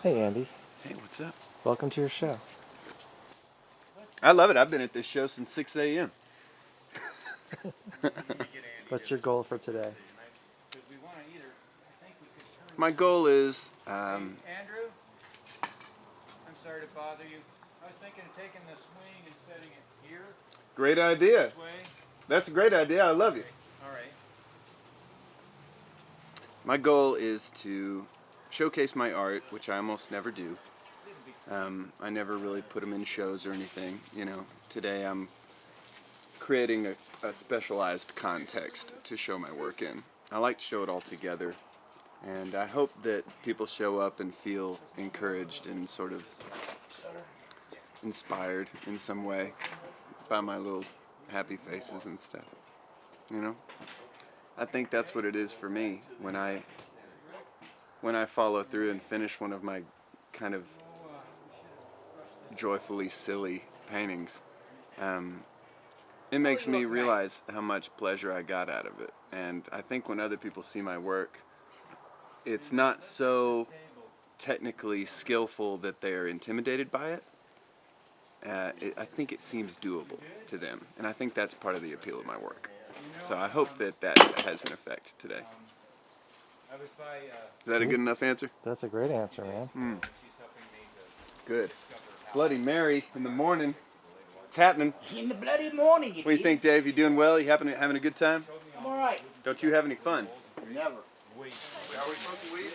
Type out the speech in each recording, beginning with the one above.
Hey, Andy. Hey, what's up? Welcome to your show. I love it. I've been at this show since 6 a.m. What's your goal for today? My goal is, Andrew, I'm sorry to bother you. I was thinking of taking the swing and setting it here. Great idea. This way. That's a great idea. I love you. All right. My goal is to showcase my art, which I almost never do. I never really put them in shows or anything. You know, today I'm creating a specialized context to show my work in. I like to show it all together, and I hope that people show up and feel encouraged and sort of inspired in some way by my little happy faces and stuff. You know, I think that's what it is for me when I follow through and finish one of my kind of joyfully silly paintings. It makes me realize how much pleasure I got out of it. And I think when other people see my work, it's not so technically skillful that they're intimidated by it. I think it seems doable to them. And I think that's part of the appeal of my work. So I hope that has an effect today. Is that a good enough answer? That's a great answer, man. Good. Bloody Mary in the morning. It's happening. In the bloody morning, What do you think, Dave? You doing well? You having a good time? I'm all right. Don't you have any fun? Never. Are we smoking weed?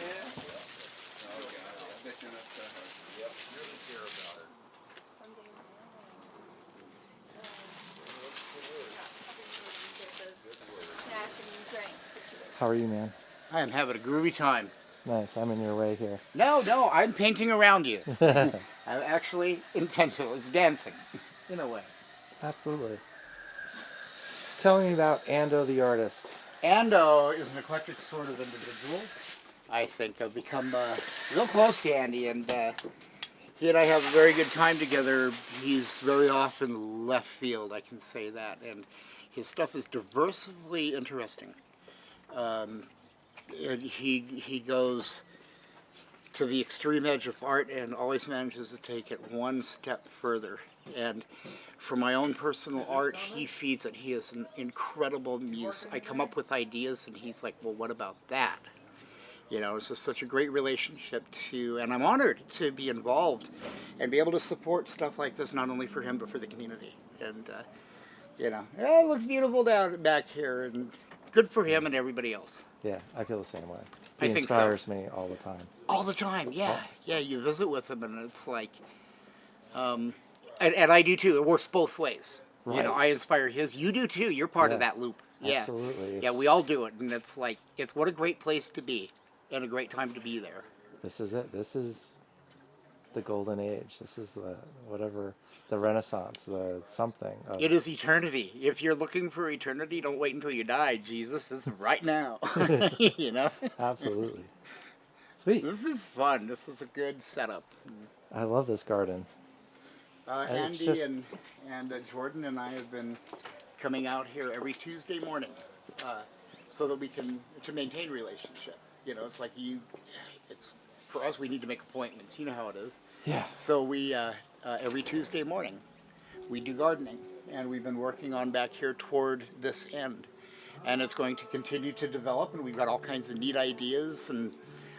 How are you, man? I am having a groovy time. Nice. I'm in your way here. No, I'm painting around you. I'm actually intentional. It's dancing, in a way. Absolutely. Tell me about Ando the artist. Ando is an eclectic sort of individual. I think I've become real close to Andy, and he and I have a very good time together. He's very often left field, I can say that, and his stuff is diversively interesting. He goes to the extreme edge of art and always manages to take it one step further. And for my own personal art, he feeds it. He is an incredible muse. I come up with ideas and he's like, well, what about that? You know, it's just such a great relationship and I'm honored to be involved and be able to support stuff like this, not only for him, but for the community. And, it looks beautiful down back here, and good for him and everybody else. Yeah, I feel the same way. I He think so. inspires me all the time. All the time, yeah. Yeah, you visit with him and it's like, and I do too. It works both ways. Right. You know, I inspire his. You do too. You're part of Yeah. that loop. Yeah. Absolutely. Yeah, we all do it. And it's like, it's what a great place to be and a great time to be there. This is it. This is the golden age. This is the Renaissance, the something. It is eternity. If you're looking for eternity, don't wait until you die. Jesus is right now. You know? Absolutely. Sweet. This is fun. This is a good setup. I love this garden. Andy just- and Jordan and I have been coming out here every Tuesday morning so that we can maintain relationship. You know, it's like it's for us, we need to make appointments. You know how it is. Yeah. So we every Tuesday morning we do gardening, and we've been working on back here toward this end, and it's going to continue to develop, and we've got all kinds of neat ideas and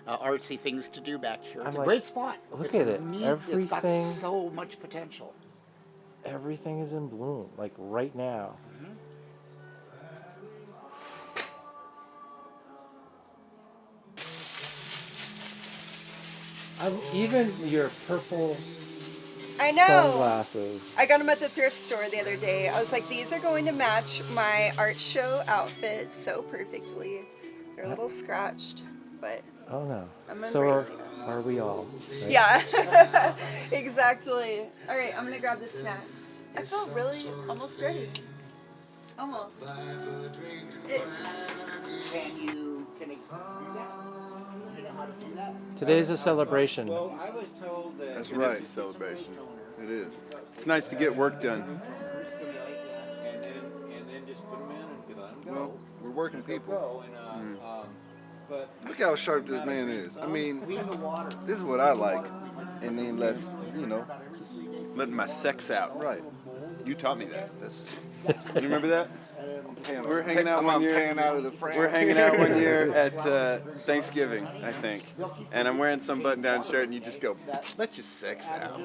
artsy things to do back here. It's a great spot. Look It's at it. It's got Everything- so much potential. Everything is in bloom, like right now. Even your purple I know. sunglasses. I got them at the thrift store the other day. I was like, these are going to match my art show outfit so perfectly. They're a little scratched, but Oh no. I'm So are, embracing them. are we all? Right? Yeah, exactly. All right, I'm gonna grab the snacks. I felt really almost ready. Almost. It, Can you do that? You know how to do that? Today's a celebration. Well, I was told that. That's it right. is It's a celebration. toner, It is. It's nice to get work done. And then just put them in and let them go. Well, we're working They'll people. go, and, but Look how sharp this man is. I mean, this is what I like. And then let's, letting my sex out. Right. You taught me that. That's. You remember that? We're hanging out one year. We're hanging out one year at Thanksgiving, I think. And I'm wearing some button-down shirt, and you just go, "Let your sex out."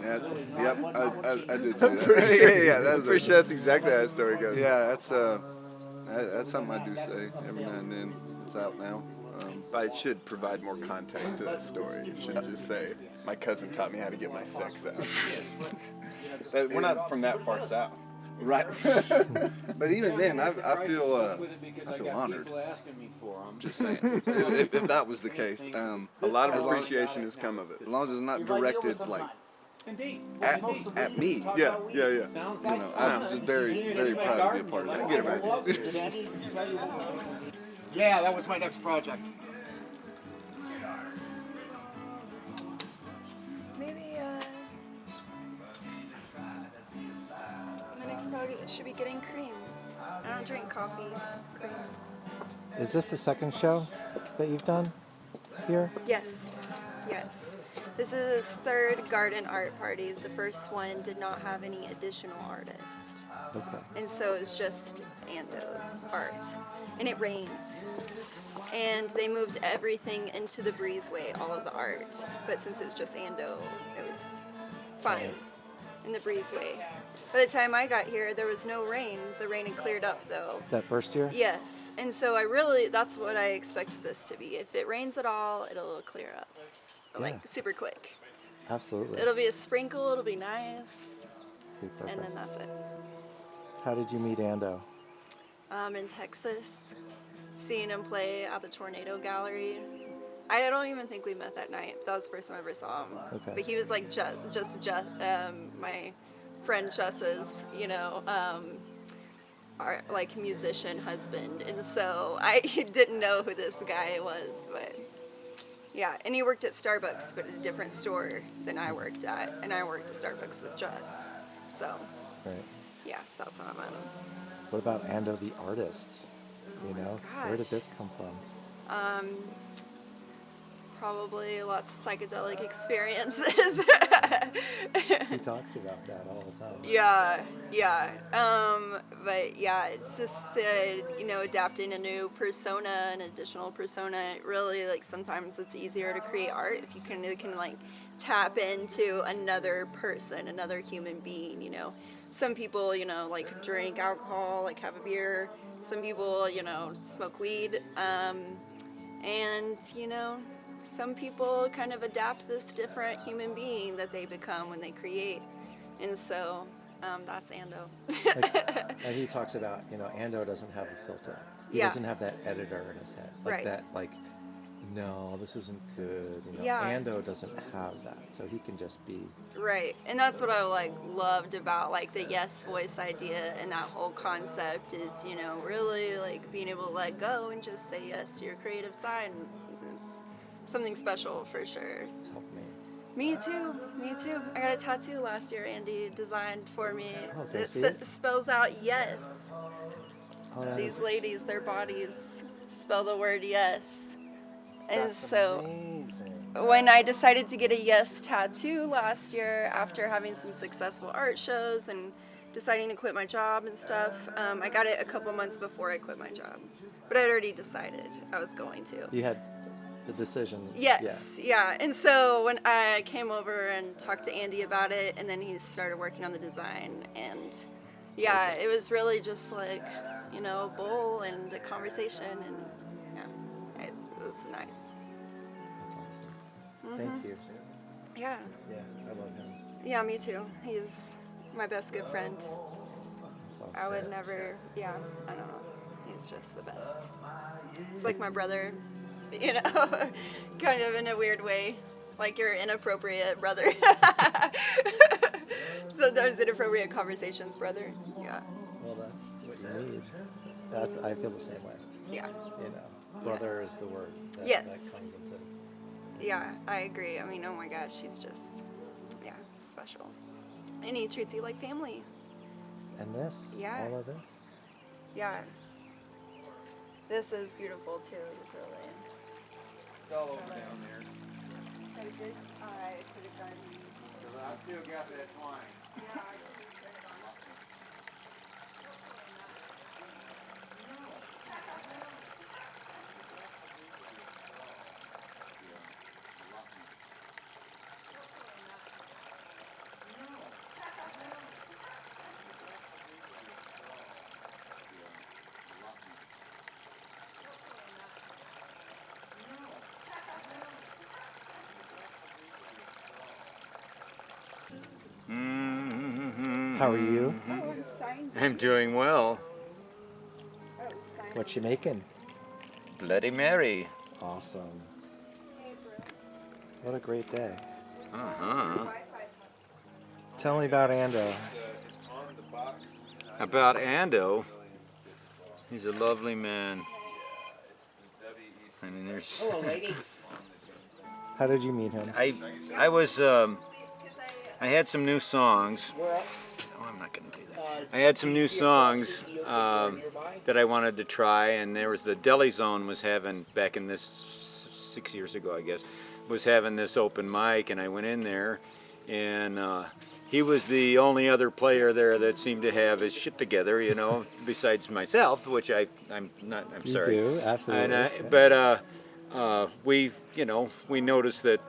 Yeah, yep, I did say that. yeah, that's pretty sure that's exactly how that story goes. Yeah, that's something I do say every now and then. It's out now. But I should provide more context to that story. I should just say, my cousin taught me how to get my sex out. We're not from that far south. Right. But even then, I feel honored. People asking me for them. Just saying. If that was the case, A lot of appreciation has come of it. as long as it's not directed like Indeed. at me, Yeah. Sounds you like know, fun. I'm just very proud to be a part of I that. can get it right. Yeah, that was my next project. maybe my next project should be getting cream. I don't drink coffee. Cream. Is this the second show that you've done here? Yes, yes. This is his third garden art party. The first one did not have any additional artists. Okay. And so it's just Ando art. And it rained. And they moved everything into the breezeway, all of the art. But since it was just Ando, it was fine in the breezeway. By the time I got here, there was no rain. The rain had cleared up though. That first year? Yes. And so that's what I expected this to be. If it rains at all, it'll clear up. Like Yeah. super quick. Absolutely. It'll be a sprinkle, it'll be nice. Be And perfect. then that's it. How did you meet Ando? In Texas, seeing him play at the Tornado Gallery. I don't even think we met that night. That was the first time I ever saw him. Okay. But he was like just my friend Jess's, like musician husband, and so I didn't know who this guy was, but yeah. And he worked at Starbucks, but at a different store than I worked at, and I worked at Starbucks with Jess. So Right. yeah, that's how I met him. What about Ando the artist? You know, where did gosh. this come from? Probably lots of psychedelic experiences. He talks about that all the time. Yeah. But yeah, it's just adapting a new persona, an additional persona. Really, like sometimes it's easier to create art if you can like tap into another person, another human being. Some people like drink alcohol, like have a beer. Some people smoke weed, and some people kind of adapt this different human being that they become when they create. And so that's Ando. And he talks about, Ando doesn't have a filter. He Yeah. doesn't have that editor in his head. Like Right. that, no, this isn't good. Yeah. Ando doesn't have that. So he can just be. Right. And that's what I loved about the yes voice idea, and that whole concept is, really being able to let go and just say yes to your creative side. It's something special for sure. It's helped me. Me too. I got a tattoo last year Andy designed for me. Okay, It see? spells out yes. Oh, that These is- ladies, their bodies spell the word yes. And that's so amazing. when I decided to get a yes tattoo last year after having some successful art shows and deciding to quit my job and stuff, I got it a couple months before I quit my job. But I'd already decided I was going to. You had the decision. Yes, yeah. And so when I came over and talked to Andy about it, and then he started working on the design, and yeah, it was really just a bowl and a conversation, and yeah, it was nice. Thank you. Yeah. Yeah, I love him. Yeah, me too. He's my best good friend. That's all I would sad. never, yeah, I don't know. He's just the best. He's like my brother, you know, kind of in a weird way. Like your inappropriate brother. Sometimes inappropriate conversations, brother. Yeah, Well, that's what you need. That's I feel the same way. yeah, You know, brother is the word that, Yes. that comes into. yeah, I agree. I mean, oh my gosh, he's just, yeah, special. And he treats you like family. And this, Yeah. all of this. Yeah. This is beautiful too. It's really. It's all over down there. I could have done. I still got that twine. Yeah. How are you? Oh, I'm signed. I'm doing well. Oh, signed. What you making? Bloody Mary. Awesome. Hey, bro. What a great day. Uh-huh. Wi-Fi must. Tell me about Ando. About Ando. He's a lovely man. I mean, there's. Hello, lady. How did you meet him? I was I had some new songs. Well, Oh, I'm not gonna do that. I had some new songs that I wanted to try, and there was the Deli Zone was having back in this 6 years ago, I guess, was having this open mic, and I went in there, and he was the only other player there that seemed to have his shit together, you know, besides myself, which I'm You sorry. do, absolutely. And, yeah. but we, you know, we noticed that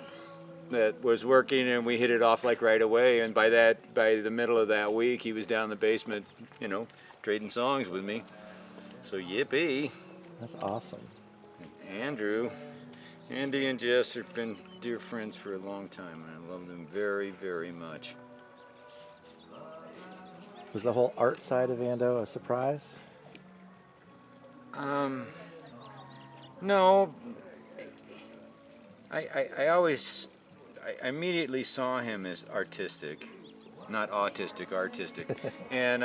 was working, and we hit it off like right away. And by the middle of that week, he was down in the basement, you know, trading songs with me. So yippee! That's awesome. Andrew, Andy, and Jess have been dear friends for a long time, and I love them very, very much. Was the whole art side of Ando a surprise? No. I immediately saw him as artistic, not autistic, artistic, and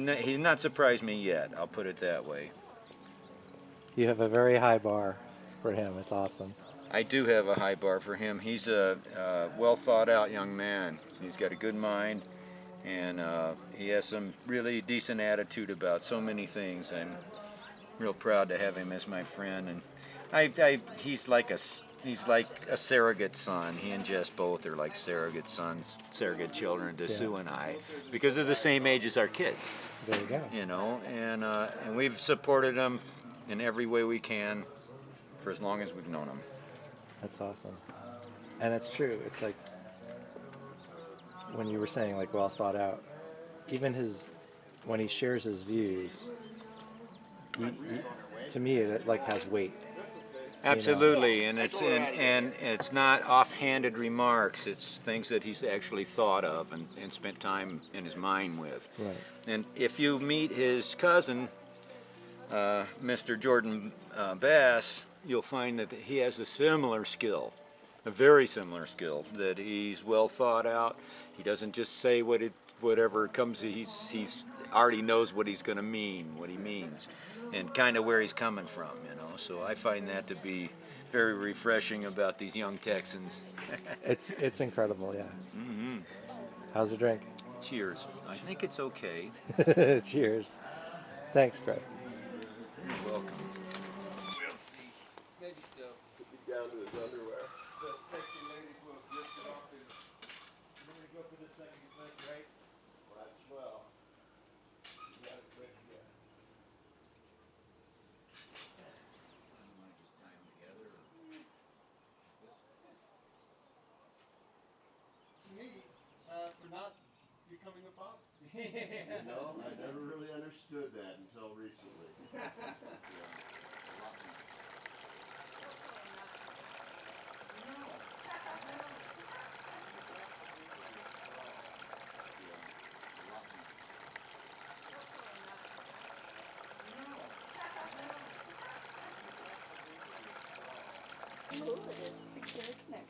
he's not surprised me yet. I'll put it that way. You have a very high bar for him. It's awesome. I do have a high bar for him. He's a well thought out young man. He's got a good mind, and he has some really decent attitude about so many things. I'm real proud to have him as my friend, and he's like a surrogate son. He and Jess both are like surrogate sons, surrogate children to Yeah. Sue and I, because they're the same age as our kids, There you go. you know. And we've supported them in every way we can for as long as we've known them. That's awesome. And it's true. It's like when you were saying like well thought out, even when he shares his views, to me it like has weight. Absolutely, and it's not offhanded remarks. It's things that he's actually thought of and spent time in his mind with. Right. And if you meet his cousin, Mr. Jordan Bass, you'll find that he has a similar skill, a very similar skill. That he's well thought out. He doesn't just say whatever comes. He's already knows what he's going to mean, what he means, and kind of where he's coming from. You know, so I find that to be very refreshing about these young Texans. It's incredible. Yeah. Hmm. How's the drink? Cheers. I think it's okay. Cheers. Thanks, Craig. You're welcome. Down to his underwear. For not becoming a father. You know, I never really understood that until recently.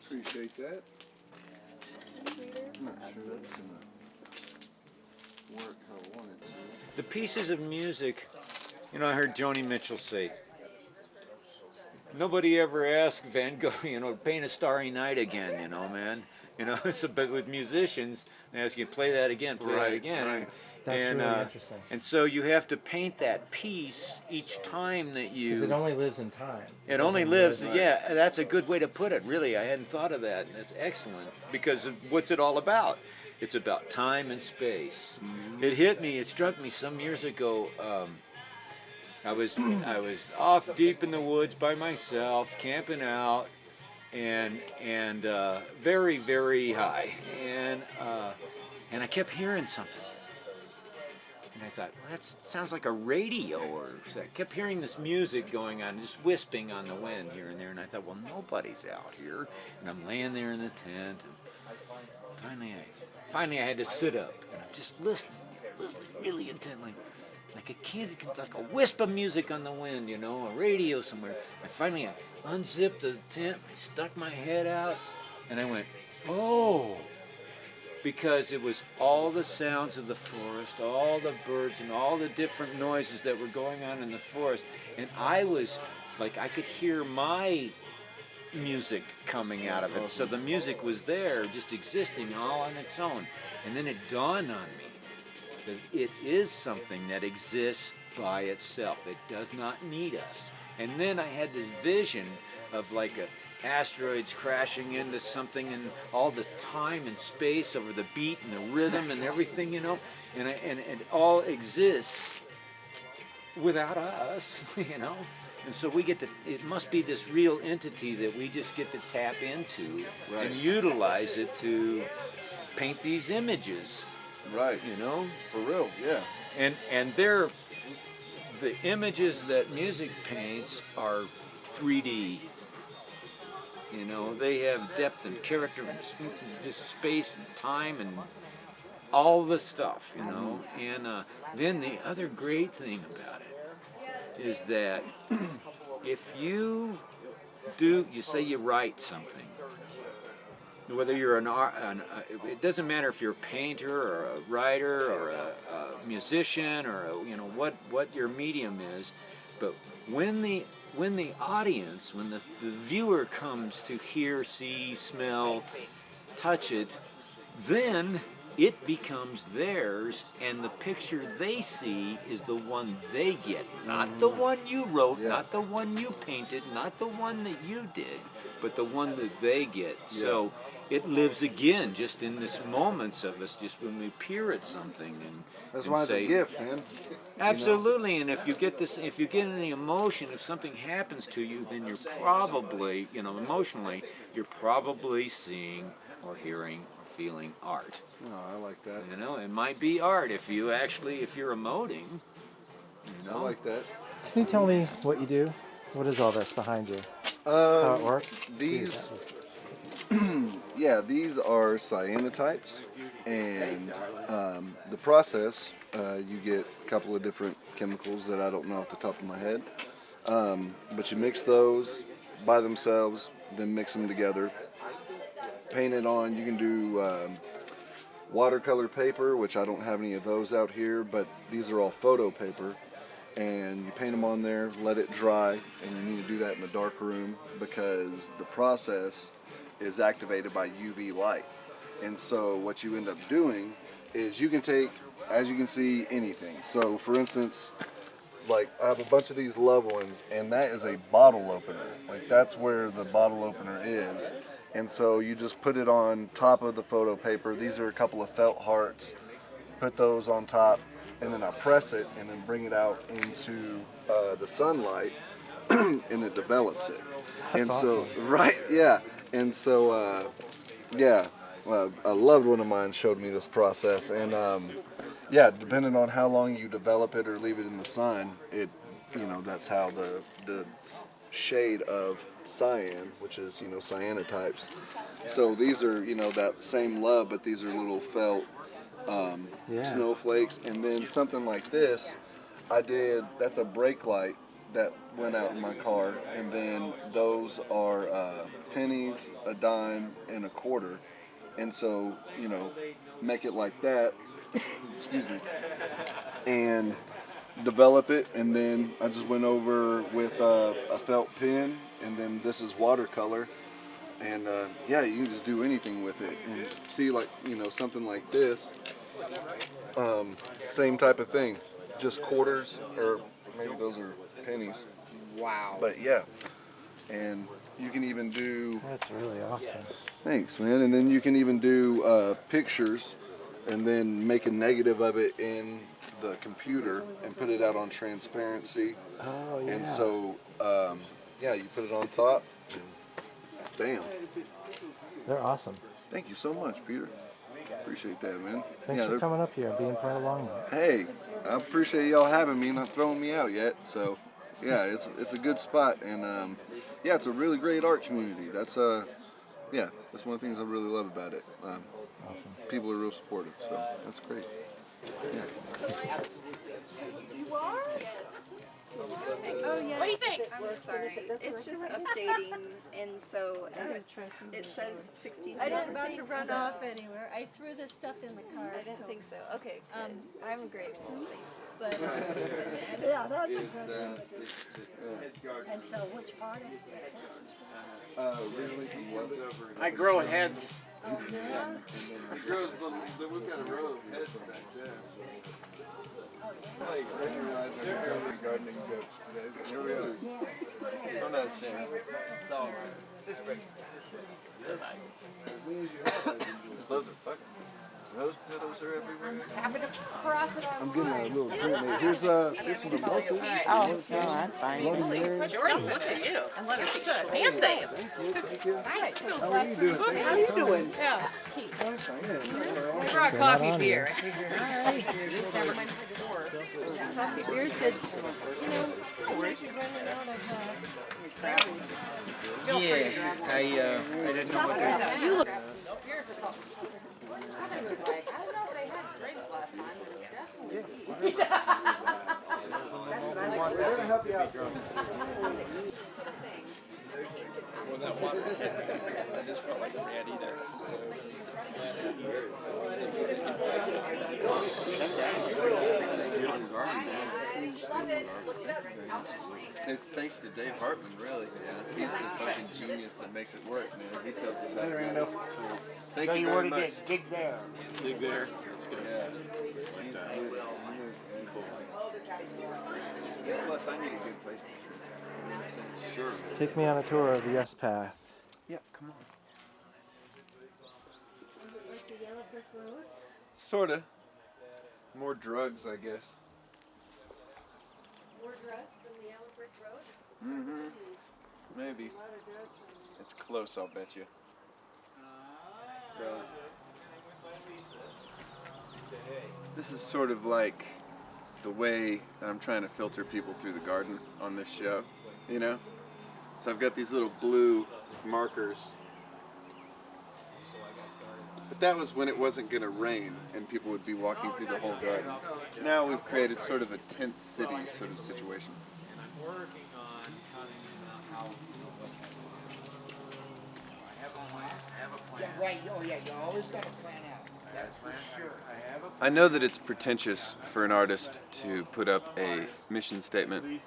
Appreciate that. I'm not sure that's gonna work how I want it to. The pieces of music, you know, I heard Joni Mitchell say, nobody ever asked Van Gogh, you know, paint a starry night again, you know, man. You know, so, but with musicians, they ask you, play that again, play that again. Right. That's and, really interesting. And so you have to paint that piece each time that you... Because it only lives in time. It only doesn't lives, live- yeah, that's a good way to put it, really. I hadn't thought of that. That's excellent. Because what's it all about? It's about time and space. It hit me, it struck me some years ago. I was off deep in the woods by myself, camping out, and very, very high. And I kept hearing something. And I thought, well, that sounds like a radio, or so I kept hearing this music going on, just wisping on the wind here and there. And I thought, well, nobody's out here. And I'm laying there in the tent. And finally, I had to sit up, and I'm just listening really intently, like a kid, like a wisp of music on the wind, you know, a radio somewhere. And finally, I unzipped the tent, stuck my head out, and I went, oh. Because it was all the sounds of the forest, all the birds and all the different noises that were going on in the forest. And I was like, I could hear my music coming out of it. So the music was there, just existing all on its own. And then it dawned on me that it is something that exists by itself. It does not need us. And then I had this vision of like asteroids crashing into something, and all the time and space over the beat and the rhythm and everything, you know, and it all exists without us, you know. And so we get to, it must be this real entity that we just get to tap into and utilize it to paint these images. Right. You know? For real, yeah. And they're, the images that music paints are 3D. You know, they have depth and character and just space and time and all the stuff, you know. And then the other great thing about it is that if you say you write something, whether you're it doesn't matter if you're a painter or a writer or a musician or you know what your medium is, but when the audience, when the viewer comes to hear, see, smell, touch it, then it becomes theirs, and the picture they see is the one they get, not the one you wrote, not the one you painted, not the one that you did, but the one that they get. So it lives again just in this moments of us, just when we peer at something and That's why it's a gift, man. Absolutely, and if you get any emotion, if something happens to you, then you're probably, you know, emotionally, you're probably seeing or hearing or feeling art. Oh, I like that. You know, it might be art if you're emoting. You know, I like that. Can you tell me what you do? What is all this behind you? How it works? These, these are cyanotypes, and the process, you get a couple of different chemicals that I don't know off the top of my head, but you mix those by themselves, then mix them together, paint it on. You can do watercolor paper, which I don't have any of those out here, but these are all photo paper. And you paint them on there, let it dry, and you need to do that in a dark room because the process is activated by UV light. And so what you end up doing is you can take, as you can see, anything. So for instance, like I have a bunch of these love ones, and that is a bottle opener. Like that's where the bottle opener is. And so you just put it on top of the photo paper. These are a couple of felt hearts. Put those on top, and then I press it and then bring it out into the sunlight and it develops it. That's awesome. And so a loved one of mine showed me this process, and depending on how long you develop it or leave it in the sun, that's how the shade of cyan, which is cyanotypes. So these are that same love, but these are little felt snowflakes. And then something like this, that's a brake light that went out in my car, and then those are pennies, a dime, and a quarter. And so, you know, make it like that, excuse me, and develop it. And then I just went over with a felt pen, and then this is watercolor. And yeah, you can just do anything with it. And see, like, you know, something like this, same type of thing, just quarters, or maybe those are pennies. Wow. But yeah, and you can even do, That's really awesome. thanks man, and then you can even do pictures and then make a negative of it in the computer and put it out on transparency. Oh yeah. And so, yeah, you put it on top and bam. They're awesome. Thank you so much, Peter. Appreciate that, man. Thanks yeah, for coming up here and being part of Longmont. Hey, I appreciate y'all having me, not throwing me out yet. So, yeah, it's a good spot, and yeah, it's a really great art community. That's yeah, that's one of the things I really love about it. Awesome. People are real supportive, so that's great. You are? Oh yes. What do you think? I'm sorry. It's just updating, and so it says 16. I didn't about to run off anywhere. I threw this stuff in the car. I didn't think so. Okay. Good. I'm great. But yeah, that's a good one. And so, which part of it? Originally from Lubbock. I grow heads. Oh, yeah. We've got a row of heads back there. I didn't realize I could go to gardening jokes today, but here we are. I'm not ashamed. So, this break. Those are fucking. Rose petals are everywhere. I'm getting a little treat, mate. Here's some bubbles. Oh, no, I'm fine. Jordan, look at you. You're so fancy. Thank you. How are you doing? How you doing? Yeah. I brought coffee on beer. Coffee beer's good. You know, we should run it out of Yeah, I didn't know what to You look. Somebody was like, I don't know if they had drinks last time, but it's definitely We're going to help you out. Well, that water that is probably red either. So, It's thanks to Dave Hartman, really. Yeah, he's the fucking genius that makes it work, man. He tells us how to do it. Cool. Thank you very much. Dig there. dig there. That's good. Yeah. He's good. Plus, I need a good place to drink. You know what I'm saying? Sure. Take me on a tour of the S Path. Yeah, come on. like the Yellow Brick Road. Sorta. More drugs, I guess. More drugs than the Yellow Brick Road. Mm-hmm. Maybe. A lot of drugs. It's close, I'll bet you. So, this is sort of like the way that I'm trying to filter people through the garden on this show, you know? So I've got these little blue markers. But that was when it wasn't going to rain and people would be walking through the whole garden. Now we've created sort of a tent city sort of situation. Right. Oh yeah. You always got to plan out. That's for sure. I know that it's pretentious for an artist to put up a mission statement,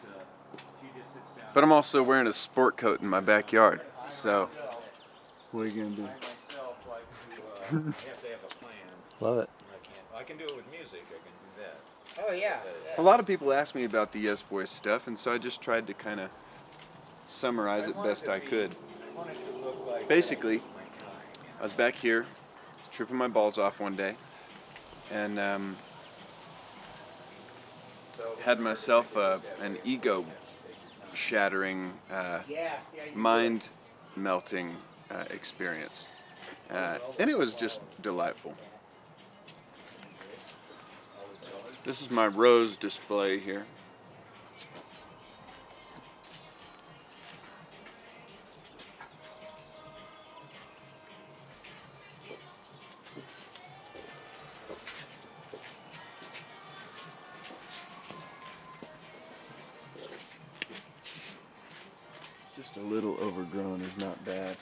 but I'm also wearing a sport coat in my backyard, so what are you gonna do? Love it. I can do it with music. I can do that. Oh yeah. A lot of people ask me about the Yes Voice stuff, and so I just tried to kind of summarize it best I could. Basically, I was back here, tripping my balls off one day, and had myself an ego-shattering, mind-melting experience. And it was just delightful. This is my rose display here. just a little overgrown is not bad.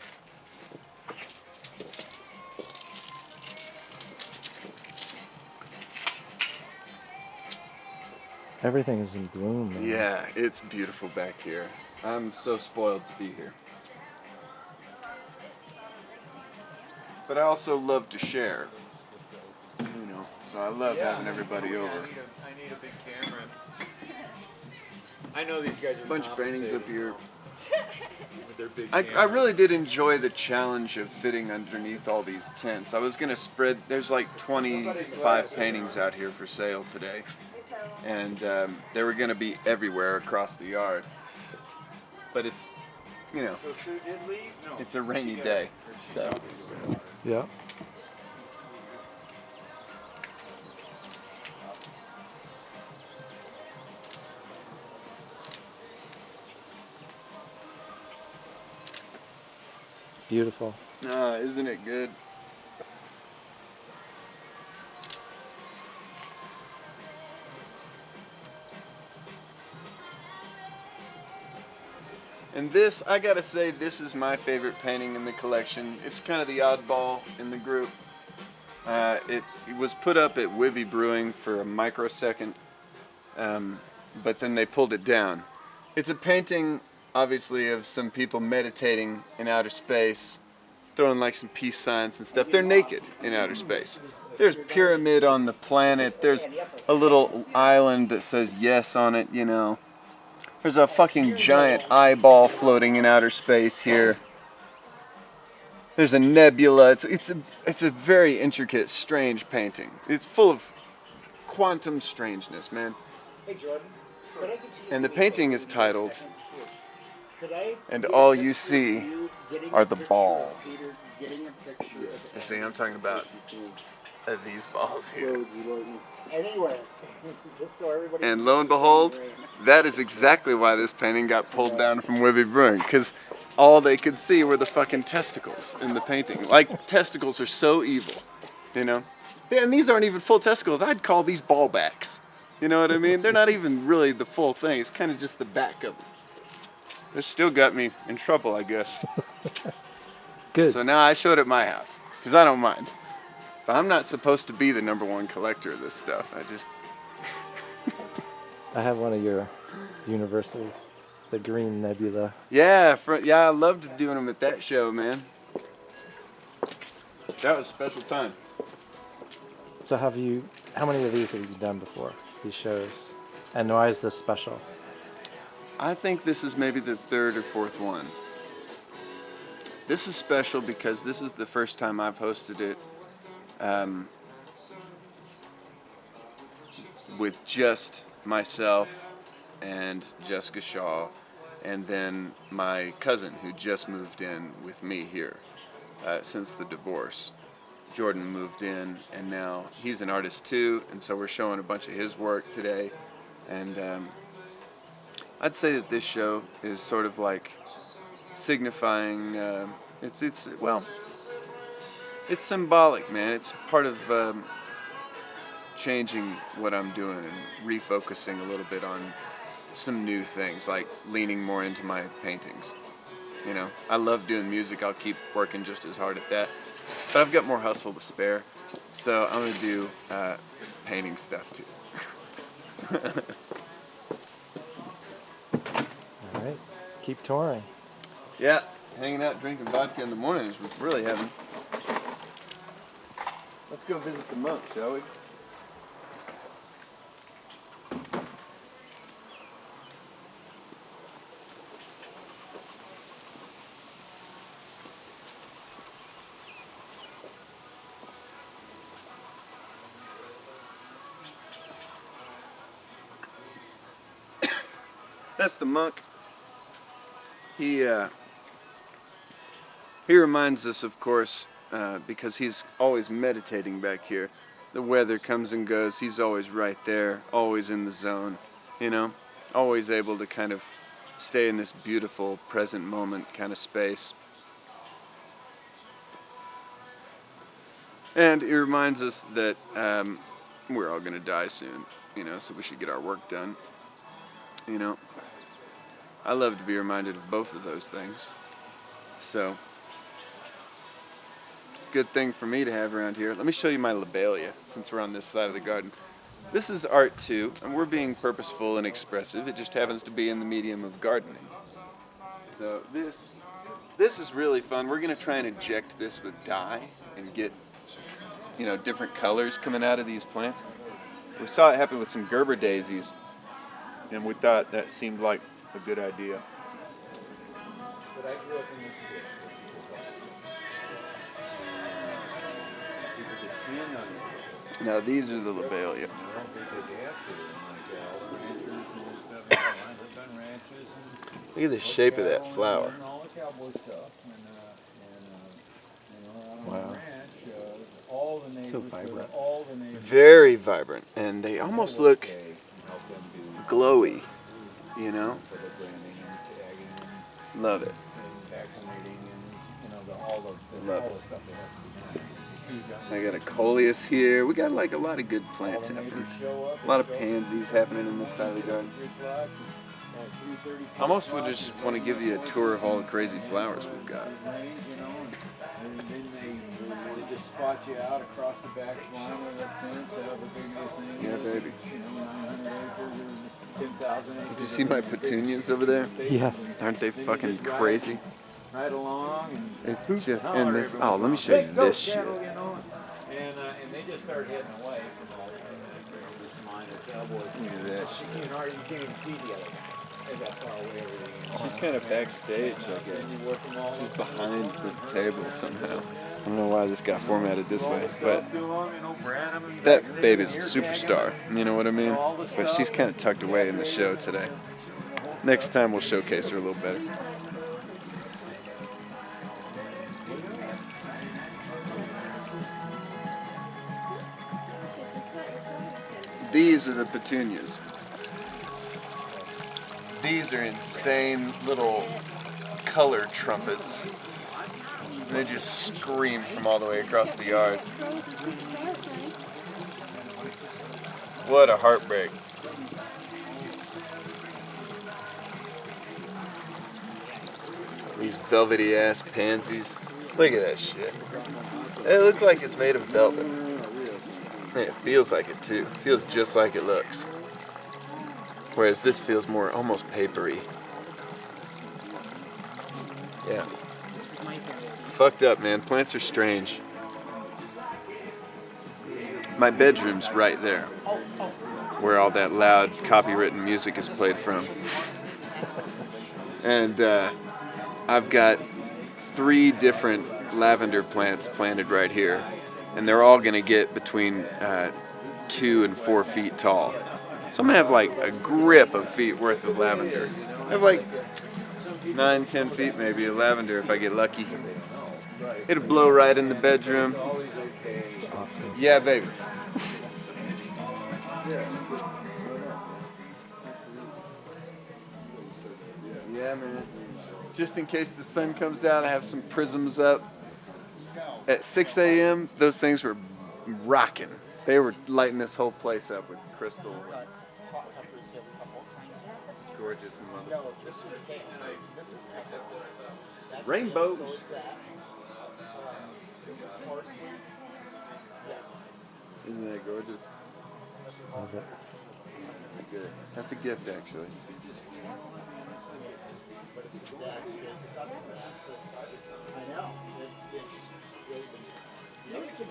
Everything is in bloom, man. Yeah, it's beautiful back here. I'm so spoiled to be here. But I also love to share. You know, so I love having everybody over. I need a big camera. I know these guys are A bunch of paintings up here. with their big I really did enjoy the challenge of fitting underneath all these tents. I was gonna spread, there's like 25 paintings out here for sale today. And they were gonna be everywhere across the yard. But it's, you know, So Sue did leave? No. it's a rainy day, so. Yeah. Beautiful. Isn't it good? And this, I gotta say, this is my favorite painting in the collection. It's kind of the oddball in the group. It was put up at Wibby Brewing for a microsecond, but then they pulled it down. It's a painting, obviously, of some people meditating in outer space, throwing like some peace signs and stuff. They're naked in outer space. There's pyramid on the planet. There's a little island that says yes on it, you know. There's a fucking giant eyeball floating in outer space here. There's a nebula. It's a very intricate, strange painting. It's full of quantum strangeness, man. Hey, Jordan. Could I get you And the painting is titled, Could I And get All a You picture See of you getting Are a the picture of Balls. Peter getting a picture of You see, I'm talking about these balls here. Anyway, just so everybody. And lo and behold, that is exactly why this painting got pulled down from Wibby Brewing, because all they could see were the fucking testicles in the painting. Like, testicles are so evil, you know? Yeah, and these aren't even full testicles. I'd call these ball backs. You know what I mean? They're not even really the full thing. It's kind of just the back of them. They still got me in trouble, I guess. Good. So now I show it at my house, because I don't mind. But I'm not supposed to be the #1 collector of this stuff. I have one of your universes, the Green Nebula. Yeah, I loved doing them at that show, man. That was a special time. So how many of these have you done before, these shows? And why is this special? I think this is maybe the 3rd or 4th one. This is special because this is the first time I've hosted it with just myself and Jessica Shaw, and then my cousin who just moved in with me here since the divorce. Jordan moved in, and now he's an artist too, and so we're showing a bunch of his work today. And I'd say that this show is sort of like signifying. It's symbolic, man. It's part of changing what I'm doing and refocusing a little bit on some new things, like leaning more into my paintings. You know, I love doing music. I'll keep working just as hard at that. But I've got more hustle to spare, so I'm going to do painting stuff too. All right, let's keep touring. Yeah, hanging out drinking vodka in the morning is really heaven. Let's go visit the monk, shall we? That's the monk. He reminds us, of course, because he's always meditating back here. The weather comes and goes. He's always right there, always in the zone, you know, always able to kind of stay in this beautiful present moment kind of space. And it reminds us that we're all going to die soon, you know, so we should get our work done, you know. I love to be reminded of both of those things. So, good thing for me to have around here. Let me show you my lobelia, since we're on this side of the garden. This is art too, and we're being purposeful and expressive. It just happens to be in the medium of gardening. So this is really fun. We're gonna try and inject this with dye and get, different colors coming out of these plants. We saw it happen with some Gerber daisies, and we thought that seemed like a good idea. Now these are the lobelia. Look at the shape of that flower. Wow. So vibrant. Very vibrant, and they almost look glowy, Love it. Love it. I got a coleus here. We got like a lot of good plants happening. A lot of pansies happening in this side of the garden. I almost would just want to give you a tour of all the crazy flowers we've got. They just spot you out across the back line of the fence, have a big nice thing. Yeah, baby. 900 acres or 10,000 acres. Did you see my petunias over there? Yes. Aren't they fucking crazy? Right along, and It's just in this. Oh, let me show you this shit. And they just start heading away from all this line of cowboys. Look at that shit. You can't even see the other guy. They got far away everything. She's kind of backstage, I guess. She's behind this table somehow. I don't know why this got formatted this way, but that baby's a superstar. You know what I mean? But she's kind of tucked away in the show today. Next time we'll showcase her a little better. These are the petunias. These are insane little color trumpets. They just scream from all the way across the yard. What a heartbreak. These velvety ass pansies. Look at that shit. It looks like it's made of velvet. It feels like it too. It feels just like it looks. Whereas this feels more almost papery. Yeah. Fucked up, man. Plants are strange. My bedroom's right there, where all that loud copywritten music is played from. And I've got 3 different lavender plants planted right here. And they're all gonna get between 2 and 4 feet tall. So I'm gonna have like a grip of feet worth of lavender. I have like 9, 10 feet maybe of lavender if I get lucky. It'll blow right in the bedroom. Awesome. Yeah, baby. Yeah, man. Just in case the sun comes out, I have some prisms up. At 6 a.m., those things were rocking. They were lighting this whole place up with crystal. Gorgeous motherfuckers. Rainbows. Isn't that gorgeous? Love it. That's a gift, actually.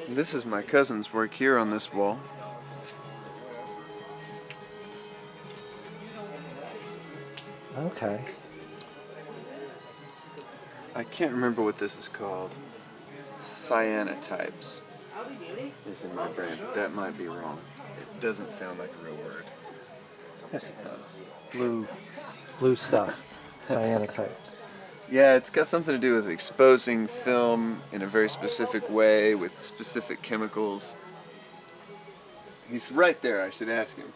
This is my cousin's work here on this wall. Okay. I can't remember what this is called. Cyanotypes is in my brain, but that might be wrong. It doesn't sound like a real word. Yes, it does. Blue stuff. Cyanotypes. Yeah, it's got something to do with exposing film in a very specific way with specific chemicals. He's right there, I should ask him.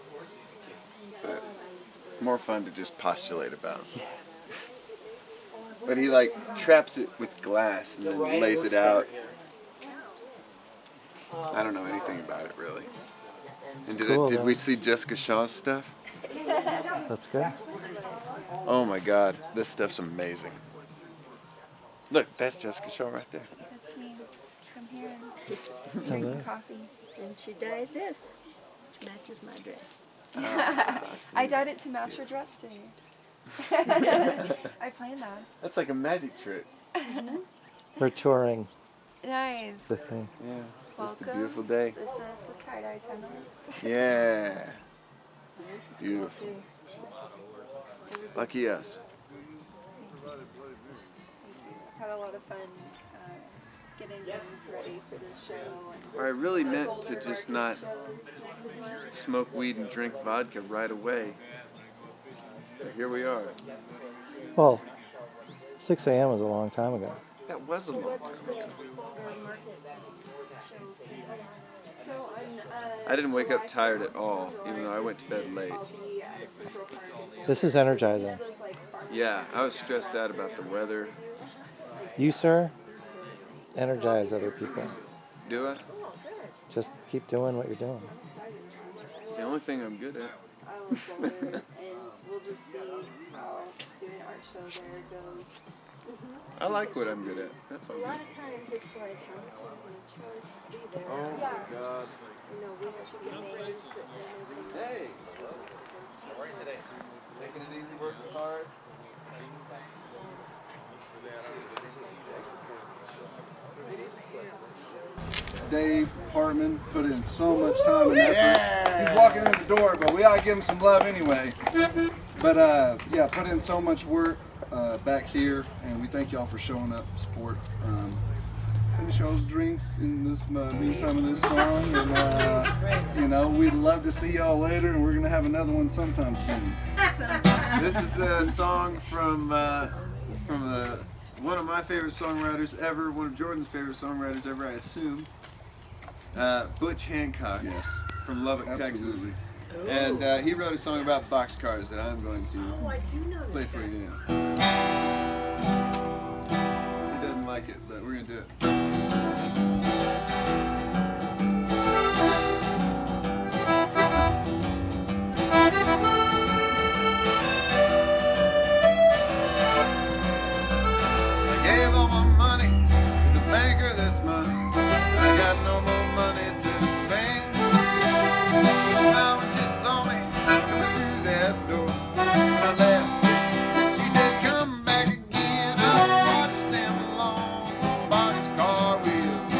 But it's more fun to just postulate about. Yeah. But he like traps it with glass and then lays it out. I don't know anything about it really. And cool, did though. we see Jessica Shaw's stuff? That's good. Oh my God, this stuff's amazing. Look, that's Jessica Shaw right there. That's me. Come here and Hello. drink coffee. And she dyed this, which matches my dress. I dyed it to match your dress today. I planned that. That's like a magic trick. We're touring Nice. the thing. Yeah. It's a Welcome. beautiful day. This is the tie-dye tunnel. Yeah. This is Beautiful. cool too. Lucky us. Had a lot of fun getting things ready for the show. I really meant to just not smoke weed and drink vodka right away. But here we are. Well, 6 a.m. was a long time ago. That was a long time ago. So on, I didn't wake up tired at all, even though I went to bed late. I'll be at Central Park. This is energizing. Those like farm Yeah, I was stressed out about the weather. You, sir, energize other people. Do I? Just keep doing what you're doing. It's the only thing I'm good at. I love weather, and we'll just see how doing an art show there goes. I like what I'm good at. That's all A good. lot of times it's like, how much I'm going to charge to be there. Oh my God. You know, we have to get names that they're Hey. How are you today? Taking it easy, working hard. Dave Hartman put in so much time and effort. He's walking in the door, but we ought to give him some love anyway. But yeah, put in so much work back here, and we thank y'all for showing up, support. Finish y'all's drinks in this meantime of this song, and you know, we'd love to see y'all later, and we're gonna have another one sometime soon. This is a song from one of my favorite songwriters ever, one of Jordan's favorite songwriters ever, I assume. Butch Hancock. Yes. From Lubbock, Absolutely. Texas. And he wrote a song about boxcars that I'm going to Oh, I do know play for you now. He doesn't like it, but we're going to do it. I gave all my money to the banker this month. I got no more money to spend. Now when she saw me coming through that door, I left. She said, "Come back again. I've watched them lonesome boxcar wheels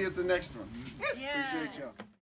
you at the next one. Yeah. Appreciate y'all.